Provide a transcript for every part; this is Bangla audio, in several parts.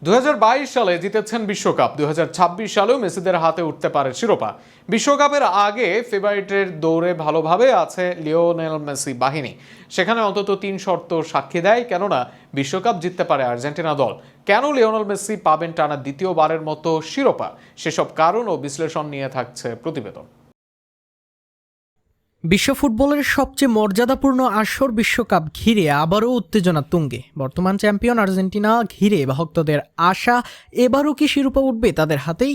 2022 সালে জিতেছেন বিশ্বকাপ। 2026 সালেও মেসিদের হাতে উঠতে পারে শিরোপা। বিশ্বকাপের আগে ফেভারিটের দৌড়ে ভালোভাবে আছে লিওনেল মেসি বাহিনী। সেখানে অন্তত 3 শর্ত সাক্ষী দেয়, কেননা বিশ্বকাপ জিততে পারে আর্জেন্টিনা দল। কেন লিওনেল মেসি পাবেন টানা দ্বিতীয়বারের মতো শিরোপা, সেসব কারণ ও বিশ্লেষণ নিয়ে থাকছে প্রতিবেদন। বিশ্ব ফুটবলের সবচেয়ে মর্যাদাপূর্ণ আসর বিশ্বকাপ ঘিরে আবারও উত্তেজনা তুঙ্গে। বর্তমান চ্যাম্পিয়ন আর্জেন্টিনা ঘিরে ভক্তদের আশা, এবারও কি শিরোপা উঠবে তাদের হাতেই?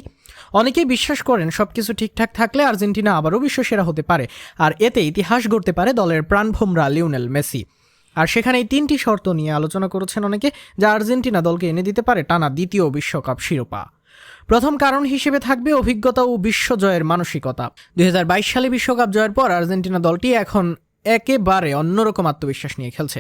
অনেকেই বিশ্বাস করেন সবকিছু ঠিকঠাক থাকলে আর্জেন্টিনা আবারও বিশ্বসেরা হতে পারে, আর এতে ইতিহাস গড়তে পারে দলের প্রাণভোমরা লিওনেল মেসি। আর সেখানে এই 3টি শর্ত নিয়ে আলোচনা করেছেন অনেকে, যা আর্জেন্টিনা দলকে এনে দিতে পারে টানা দ্বিতীয় বিশ্বকাপ শিরোপা। প্রথম কারণ হিসেবে থাকবে অভিজ্ঞতা ও বিশ্বজয়ের মানসিকতা। 2022 সালে বিশ্বকাপ জয়ের পর আর্জেন্টিনা দলটি এখন একেবারে অন্যরকম আত্মবিশ্বাস নিয়ে খেলছে।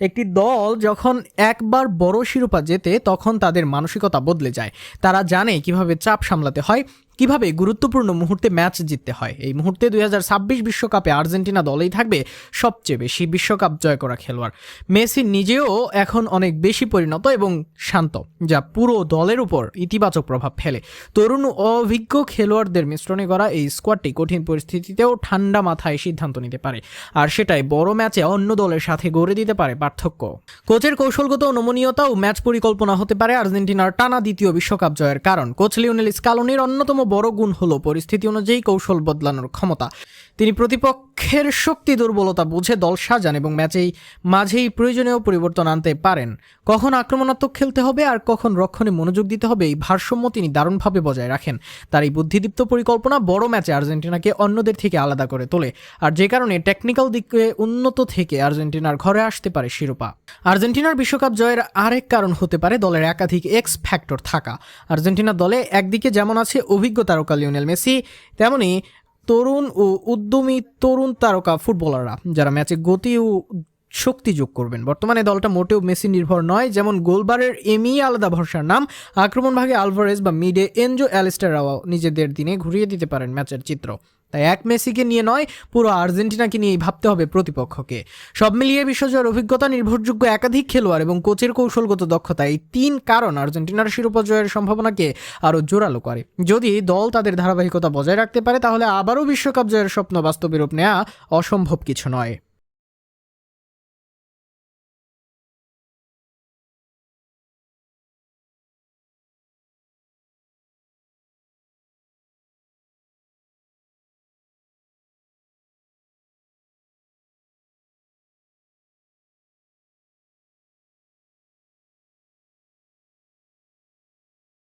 একটি দল যখন একবার বড় শিরোপা জেতে, তখন তাদের মানসিকতা বদলে যায়। তারা জানে কিভাবে চাপ সামলাতে হয়, কিভাবে গুরুত্বপূর্ণ মুহূর্তে ম্যাচ জিততে হয়। এই মুহূর্তে 2026 বিশ্বকাপে আর্জেন্টিনা দলেই থাকবে সবচেয়ে বেশি বিশ্বকাপ জয় করা খেলোয়াড়। মেসি নিজেও এখন অনেক বেশি পরিণত এবং শান্ত, যা পুরো দলের উপর ইতিবাচক প্রভাব ফেলে। তরুণ ও অভিজ্ঞ খেলোয়াড়দের মিশ্রণে গড়া এই স্কোয়াডটি কঠিন পরিস্থিতিতেও ঠান্ডা মাথায় সিদ্ধান্ত নিতে পারে, আর সেটাই বড় ম্যাচে অন্য দলের সাথে গড়ে দিতে পারে পার্থক্য। কোচের কৌশলগত নমনীয়তা ও ম্যাচ পরিকল্পনা হতে পারে আর্জেন্টিনার টানা দ্বিতীয় বিশ্বকাপ জয়ের কারণ। কোচ লিওনেল স্কালোনির অন্যতম বড় গুণ হলো পরিস্থিতি অনুযায়ী কৌশল বদলানোর ক্ষমতা। তিনি প্রতিপক্ষের শক্তি দুর্বলতা বুঝে দল সাজান এবং ম্যাচেই মাঝেই প্রয়োজনীয় পরিবর্তন আনতে পারেন। কখন আক্রমণাত্মক খেলতে হবে আর কখন রক্ষণে মনোযোগ দিতে হবে, এই ভারসাম্য তিনি দারুণভাবে বজায় রাখেন। তার এই বুদ্ধিদীপ্ত পরিকল্পনা বড় ম্যাচে আর্জেন্টিনাকে অন্যদের থেকে আলাদা করে তোলে, আর যে কারণে টেকনিক্যাল দিকে উন্নত থেকে আর্জেন্টিনার ঘরে আসতে পারে শিরোপা। আর্জেন্টিনার বিশ্বকাপ জয়ের আরেক কারণ হতে পারে দলের একাধিক এক্স ফ্যাক্টর থাকা। আর্জেন্টিনার দলে একদিকে যেমন আছে অভিজ্ঞ তারকা লিওনেল মেসি, তেমনি তরুণ ও উদ্যমী তরুণ তারকা ফুটবলাররা, যারা ম্যাচে গতি ও শক্তি যোগ করবেন। বর্তমানে দলটা মোটেও মেসি নির্ভর নয়। যেমন গোলবারের এমি আলাদা ভরসার নাম, আক্রমণ ভাগে আলভারেজ বা মিডে এনজো অ্যালিস্টাররাও নিজেদের দিনে ঘুরিয়ে দিতে পারেন ম্যাচের চিত্র। তাই এক মেসিকে নিয়ে নয়, পুরো আর্জেন্টিনাকে নিয়েই ভাবতে হবে প্রতিপক্ষকে। সব মিলিয়ে বিশ্বজয়ের অভিজ্ঞতা, নির্ভরযোগ্য একাধিক খেলোয়াড় এবং কোচের কৌশলগত দক্ষতা, এই 3 কারণ আর্জেন্টিনার শিরোপা জয়ের সম্ভাবনাকে আরও জোরালো করে। যদি দল তাদের ধারাবাহিকতা বজায় রাখতে পারে, তাহলে আবারও বিশ্বকাপ জয়ের স্বপ্ন বাস্তবে রূপ নেওয়া অসম্ভব কিছু নয়।